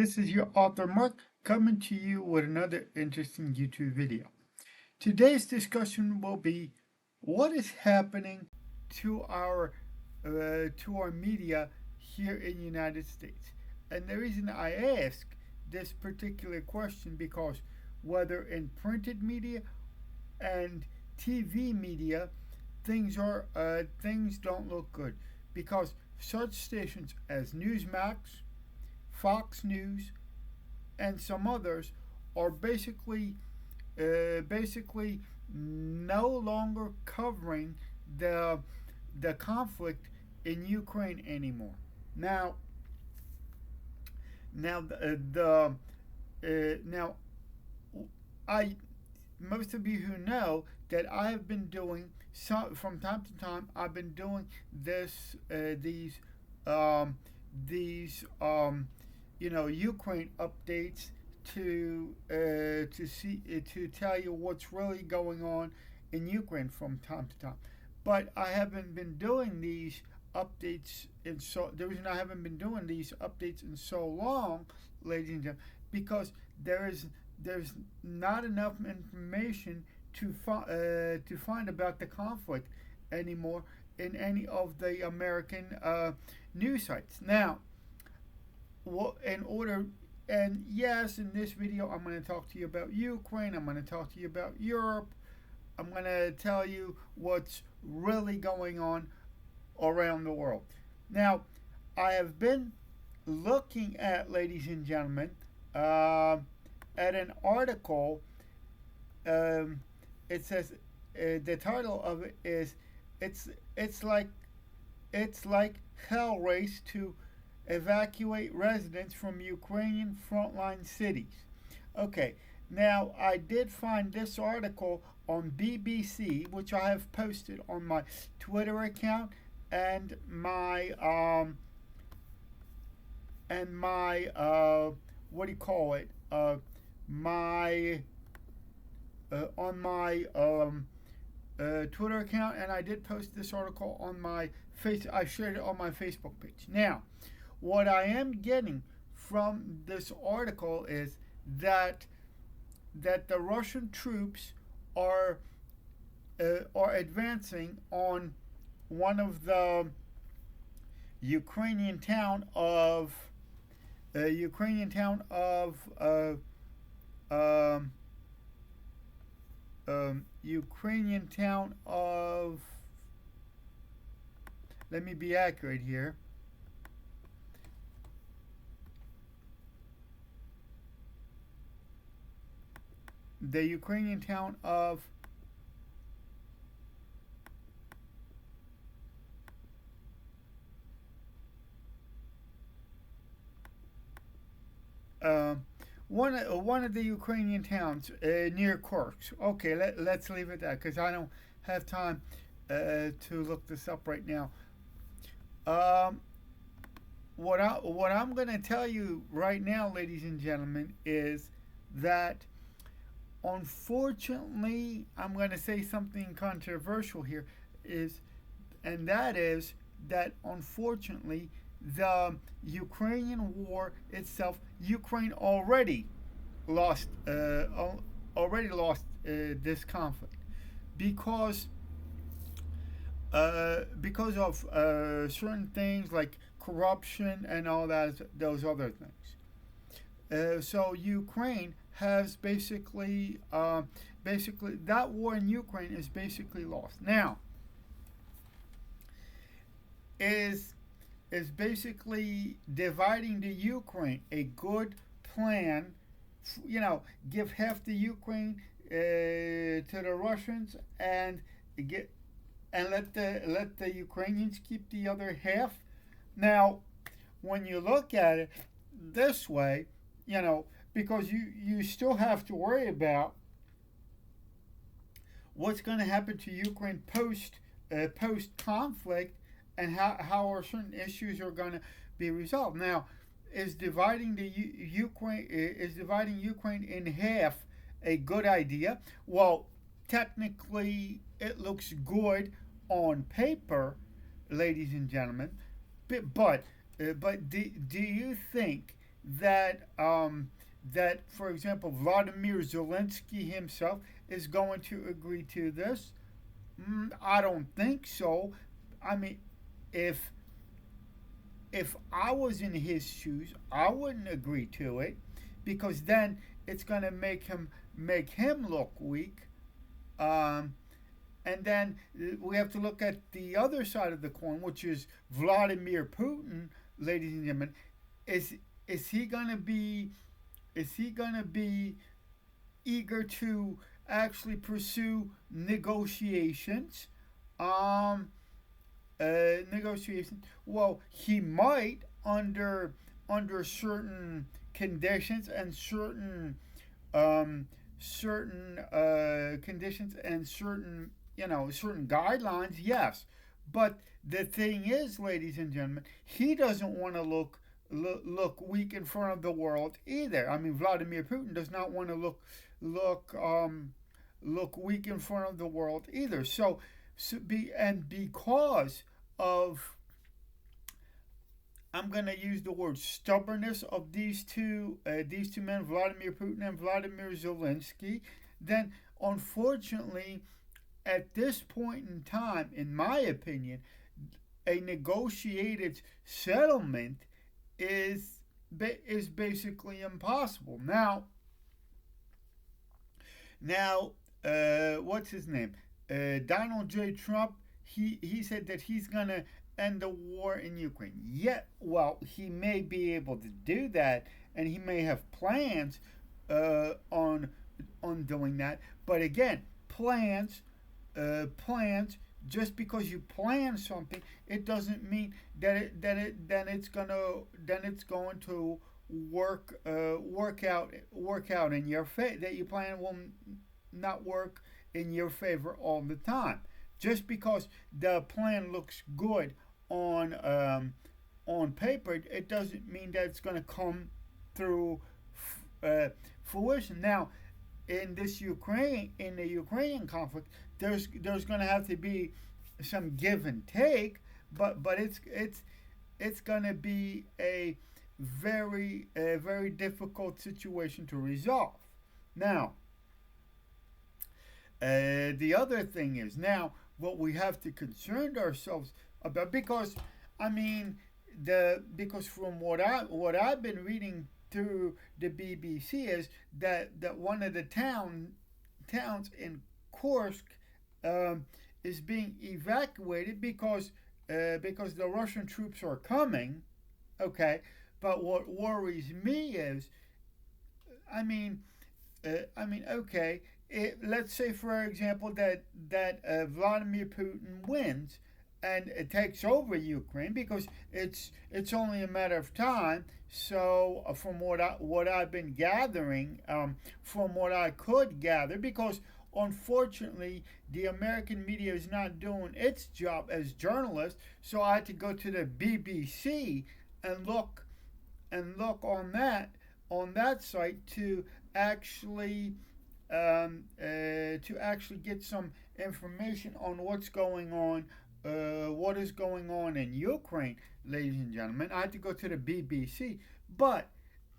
This is your author Mark coming to you with another interesting YouTube video. Today's discussion will be what is happening to our media here in the United States. And the reason I ask this particular question because whether in printed media and TV media, things don't look good because such stations as Newsmax, Fox News, and some others are basically no longer covering the conflict in Ukraine anymore. Now, now the now I most of you who know that I have been doing from time to time. I've been doing these Ukraine updates to tell you what's really going on in Ukraine from time to time. But I haven't been doing these updates the reason I haven't been doing these updates in so long, ladies and gentlemen, because there's not enough information to find about the conflict anymore in any of the American news sites. Now, yes, in this video, I'm going to talk to you about Ukraine. I'm going to talk to you about Europe. I'm going to tell you what's really going on around the world. Now, I have been looking at, ladies and gentlemen, at an article. It says the title of it is it's like hell race to evacuate residents from Ukrainian frontline cities. Okay, now I did find this article on BBC, which I have posted on my Twitter account and my what do you call it? My on my Twitter account, and I did post this article on my I shared it on my Facebook page. Now, what I am getting from this article is that the Russian troops are advancing on one of the Ukrainian town of Ukrainian town of let me be accurate here. The Ukrainian town of one of the Ukrainian towns near Kursk. Okay, let's leave it at that because I don't have time to look this up right now. What I'm going to tell you right now, ladies and gentlemen, is that unfortunately, I'm going to say something controversial here, and that is that unfortunately the Ukrainian war itself, Ukraine already lost this conflict because of certain things like corruption and all those other things. So Ukraine has basically that war in Ukraine is basically lost. Now, is basically dividing the Ukraine a good plan? Give half the Ukraine to the Russians and let the Ukrainians keep the other half. Now, when you look at it this way, because you still have to worry about what's going to happen to Ukraine post conflict and how certain issues are going to be resolved. Now, is dividing Ukraine in half a good idea? Well, technically, it looks good on paper, ladies and gentlemen. But do you think that, for example, Vladimir Zelensky himself is going to agree to this? I don't think so. I mean, if if I was in his shoes, I wouldn't agree to it because then it's going to make him look weak. Um, and then we have to look at the other side of the coin, which is Vladimir Putin, ladies and gentlemen. Is is he gonna be is he gonna be eager to actually pursue negotiations? Um, Negotiations. Well, he might under certain conditions and um, certain conditions and certain guidelines. Yes, but the thing is, ladies and gentlemen, he doesn't want to look weak in front of the world either. I mean, Vladimir Putin does not want to look look weak in front of the world either. And because of, I'm going to use the word stubbornness of these two men, Vladimir Putin and Vladimir Zelensky, then unfortunately, at this point in time, in my opinion, a negotiated settlement is is basically impossible. Now, what's his name? Donald J. Trump. He said that he's gonna end the war in Ukraine. Yet, well, he may be able to do that, and he may have plans on doing that. But again, plans. Just because you plan something, it doesn't mean that it's going to work out in your favor. That your plan will not work in your favor all the time. Just because the plan looks good on paper, it doesn't mean that it's going to come through fruition. Now, in the Ukrainian conflict, there's going to have to be some give and take, but it's going to be a very difficult situation to resolve. Now, the other thing is now what we have to concern ourselves about, because I mean because from what I've been reading through the BBC is that one of the towns in Kursk is being evacuated because the Russian troops are coming. Okay, but what worries me is, I mean, okay. Let's say, for example, that Vladimir Putin wins and it takes over Ukraine, because it's only a matter of time. So, from what I've been gathering, from what I could gather, because unfortunately the American media is not doing its job as journalists, so I had to go to the BBC and look on that site to actually get some information on what is going on in Ukraine, ladies and gentlemen. I had to go to the BBC, but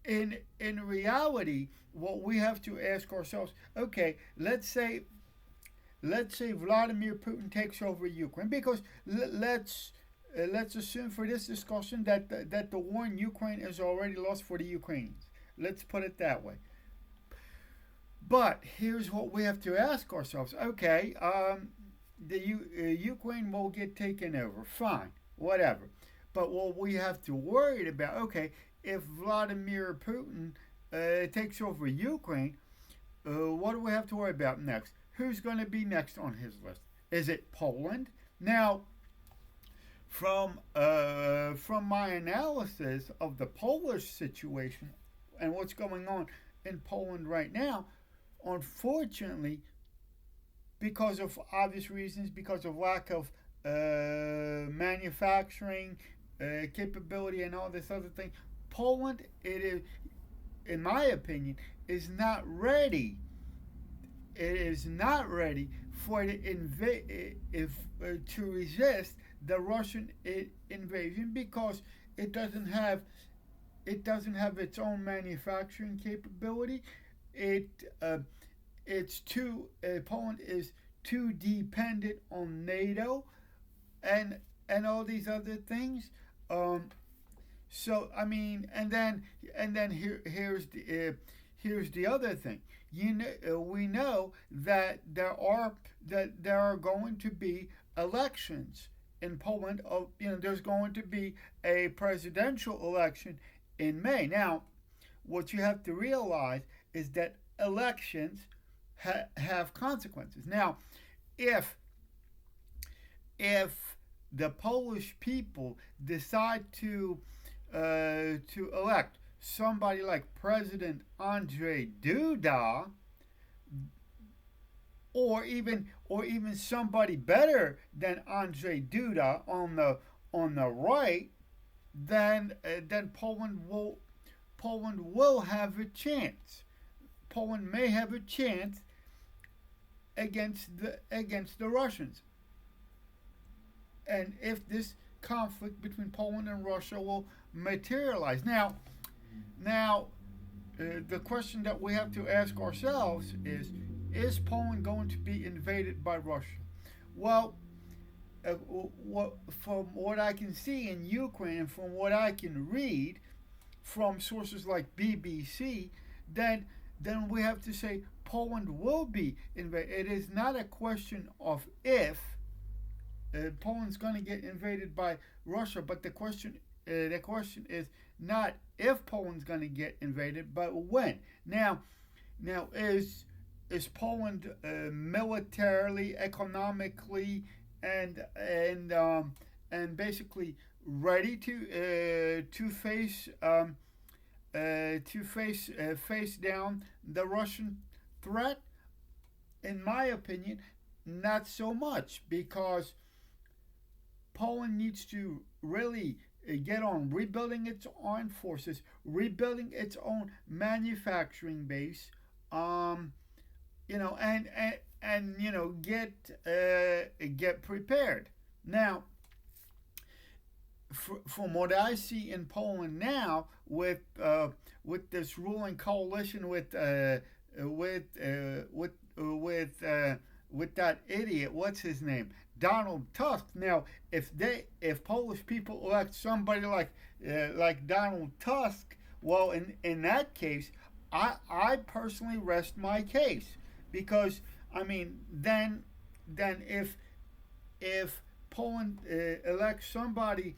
in reality, what we have to ask ourselves, okay, let's say Vladimir Putin takes over Ukraine, because let's assume for this discussion that the war in Ukraine is already lost for the Ukrainians. Let's put it that way. But here's what we have to ask ourselves. Okay, Ukraine will get taken over. Fine, whatever. But what we have to worry about, okay, if Vladimir Putin takes over Ukraine, what do we have to worry about next? Who's going to be next on his list? Is it Poland? Now, from my analysis of the Polish situation and what's going on in Poland right now, unfortunately, because of obvious reasons, because of lack of manufacturing capability and all this other thing, Poland, it is, in my opinion, is not ready. It is not ready for to resist the Russian invasion, because it doesn't have it doesn't have its own manufacturing capability. It it's too Poland is too dependent on NATO and all these other things. Um, so I mean, and then here's the other thing. We know that there are going to be elections in Poland. There's going to be a presidential election in May. Now, what you have to realize is that elections have consequences. Now, if if the Polish people decide to elect somebody like President Andrzej Duda, or even somebody better than Andrzej Duda on the right, then Poland will have a chance. Poland may have a chance against the Russians, and if this conflict between Poland and Russia will materialize. Now, the question that we have to ask ourselves is Poland going to be invaded by Russia? Well, from what I can see in Ukraine and from what I can read from sources like BBC, then we have to say Poland will be invaded. It is not a question of if Poland's going to get invaded by Russia, but the question is not if Poland's going to get invaded, but when. Now is Poland militarily, economically, and basically ready to face down the Russian threat? In my opinion, not so much, because Poland needs to really get on rebuilding its armed forces, rebuilding its own manufacturing base, get prepared. Now, from what I see in Poland now, with this ruling coalition with that idiot, what's his name, Donald Tusk. Now, if Polish people elect somebody like Donald Tusk, well, in that case, I personally rest my case, because I mean, then if Poland elects somebody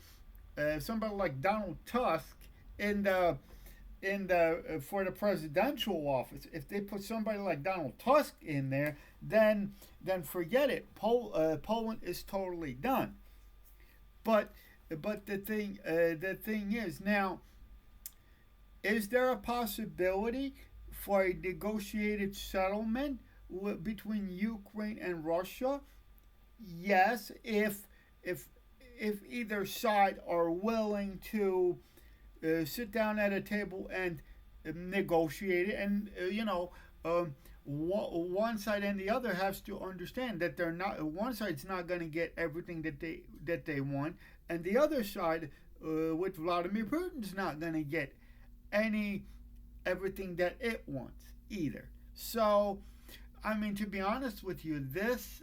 like Donald Tusk for the presidential office, if they put somebody like Donald Tusk in there, then forget it. Poland is totally done. But the thing is, now, is there a possibility for a negotiated settlement between Ukraine and Russia? Yes, if either side are willing to sit down at a table and negotiate it, and one side and the other has to understand that they're not. One side's not going to get everything that they want, and the other side, with Vladimir Putin's not going to get everything that it wants either. So, I mean, to be honest with you, this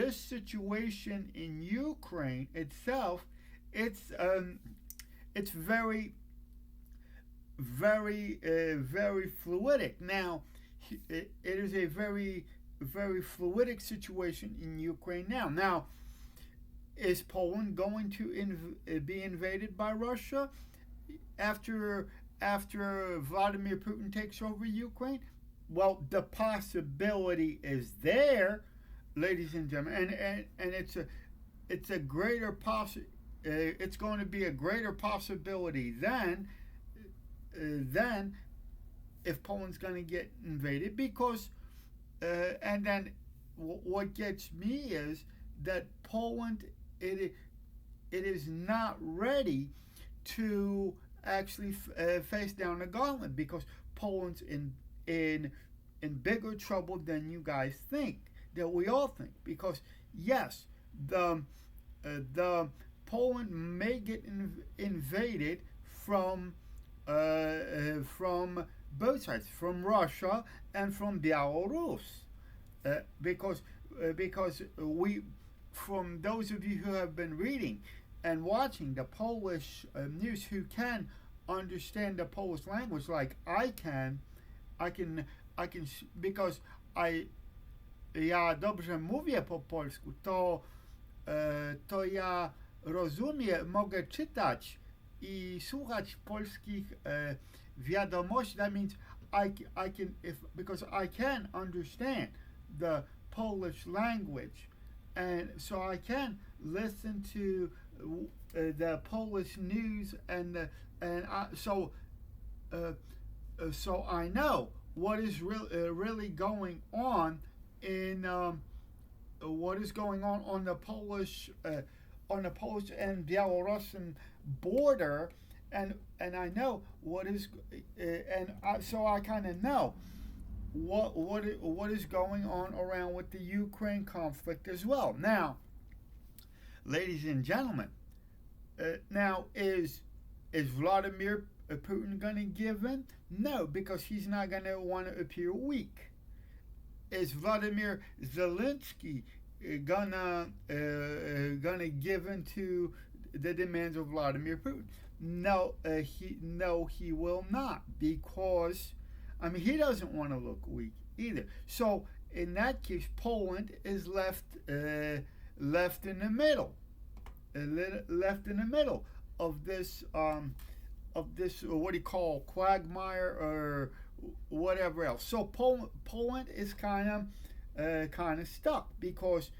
situation in Ukraine itself, it's very, very, very fluidic. Now, it is a very, very fluidic situation in Ukraine now. Now, is Poland going to be invaded by Russia after Vladimir Putin takes over Ukraine? Well, the possibility is there, ladies and gentlemen, and it's a greater it's going to be a greater possibility than if Poland's going to get invaded, because and then what gets me is that Poland, it is not ready to actually face down the gauntlet, because Poland's in bigger trouble than you guys think, that we all think, because yes, the Poland may get invaded from from both sides, from Russia and from Belarus, because we, from those of you who have been reading and watching the Polish news, who can understand the Polish language like I can, because I ja dobrze mówię po polsku, to ja rozumiem, mogę czytać i słuchać polskich wiadomości. That means I can, if because I can understand the Polish language, and so I can listen to the Polish news and uh, so I know what is really going on in what is going on the Polish and Belarusian border, and I know what is so I kind of know what is going on around with the Ukraine conflict as well. Now, ladies and gentlemen, now is Vladimir Putin going to give in? No, because he's not going to want to appear weak. Is Vladimir Zelensky gonna give in to the demands of Vladimir Putin? No, he will not, because I mean he doesn't want to look weak either. So in that case, Poland is left in the middle, left in the middle of this what do you call quagmire or whatever else. So Poland is kind of stuck, because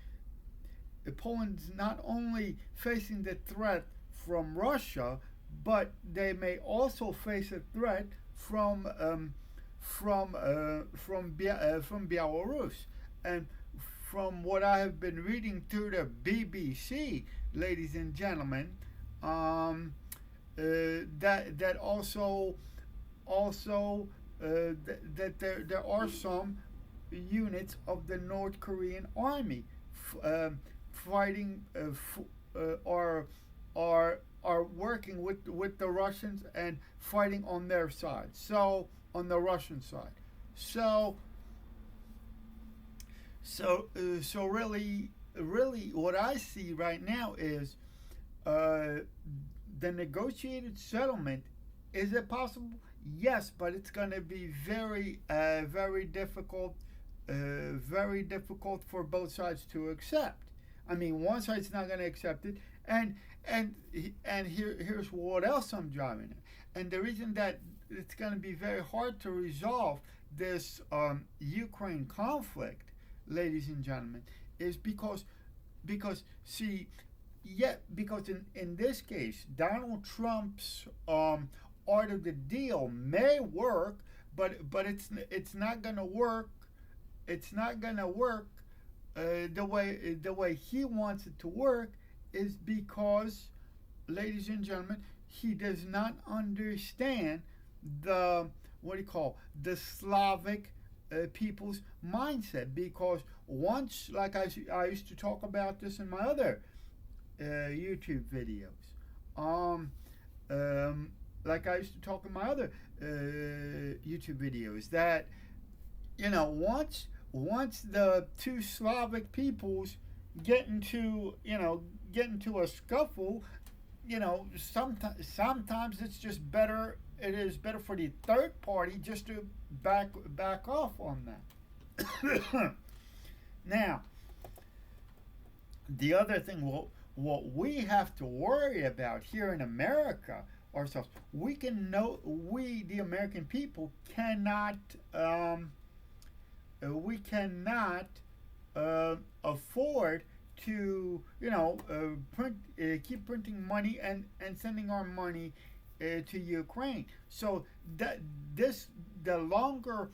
Poland's not only facing the threat from Russia, but they may also face a threat from Belarus. And from what I have been reading through the BBC, ladies and gentlemen, that also that there are some units of the North Korean army fighting are working with the Russians and fighting on their side. So on the Russian side. So really what I see right now is the negotiated settlement. Is it possible? Yes, but it's going to be very difficult for both sides to accept. I mean, one side's not going to accept it, and here's what else I'm driving at. And the reason that it's going to be very hard to resolve this Ukraine conflict, ladies and gentlemen, is because in this case, Donald Trump's art of the deal may work, but it's not gonna work. It's not gonna work the way he wants it to work, is because, ladies and gentlemen, he does not understand the the Slavic people's mindset. Because once, like I used to talk about this in my other YouTube videos. Like I used to talk in my other YouTube videos, that once the two Slavic peoples get into a scuffle, sometimes it's just better. It is better for the third party just to back off on that. Now, the other thing, what we have to worry about here in America ourselves, we the American people cannot afford to keep printing money and sending our money to Ukraine. So the longer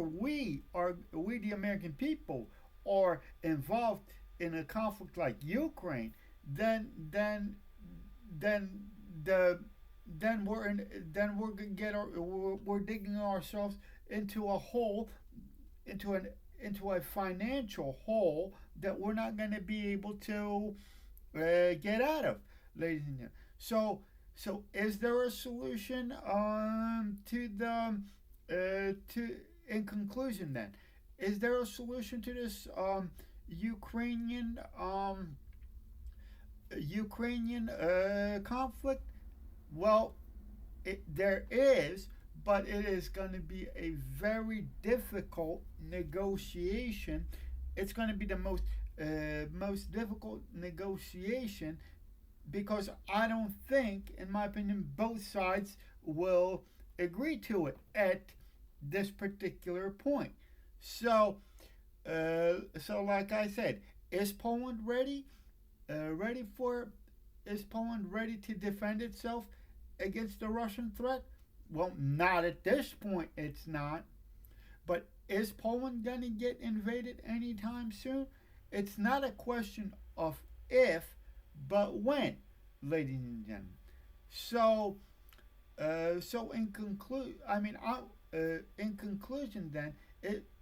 we the American people are involved in a conflict like Ukraine, then we're digging ourselves into a hole, into a financial hole that we're not going to be able to get out of, ladies and gentlemen. So is there a solution to the to in conclusion then? Is there a solution to this Ukrainian conflict? Well, there is, but it is going to be a very difficult negotiation. It's going to be the most difficult negotiation because I don't think, in my opinion, both sides will agree to it at this particular point. So, like I said, is Poland ready? Ready for? Is Poland ready to defend itself against the Russian threat? Well, not at this point. It's not. But is Poland gonna get invaded anytime soon? It's not a question of if, but when, ladies and gentlemen. So, in conclusion, then,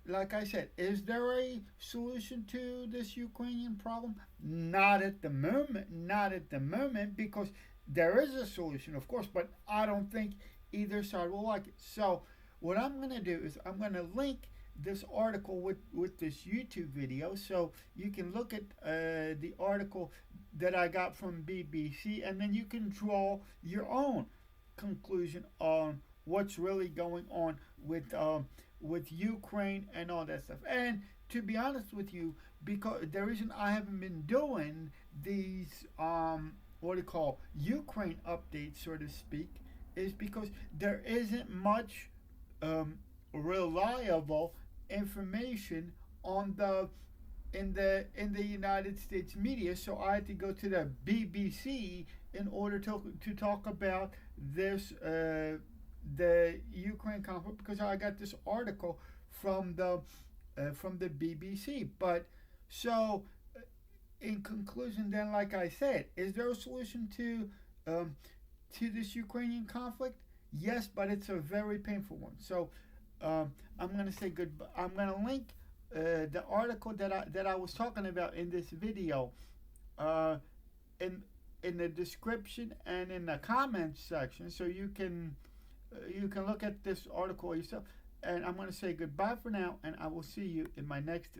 like I said, is there a solution to this Ukrainian problem? Not at the moment. Not at the moment, because there is a solution, of course, but I don't think either side will like it. So, what I'm gonna do is I'm gonna link this article with this YouTube video, so you can look at the article that I got from BBC, and then you can draw your own conclusion on what's really going on with Ukraine and all that stuff. And to be honest with you, because the reason I haven't been doing these what do you call Ukraine updates, so to speak, is because there isn't much reliable information on the in the United States media. So I had to go to the BBC in order to talk about this the Ukraine conflict, because I got this article from the BBC. But so in conclusion, then, like I said, is there a solution to this Ukrainian conflict? Yes, but it's a very painful one. So I'm gonna say goodbye. I'm gonna link the article that I was talking about in this video uh, in the description and in the comments section, so you can look at this article yourself. And I'm gonna say goodbye for now, and I will see you in my next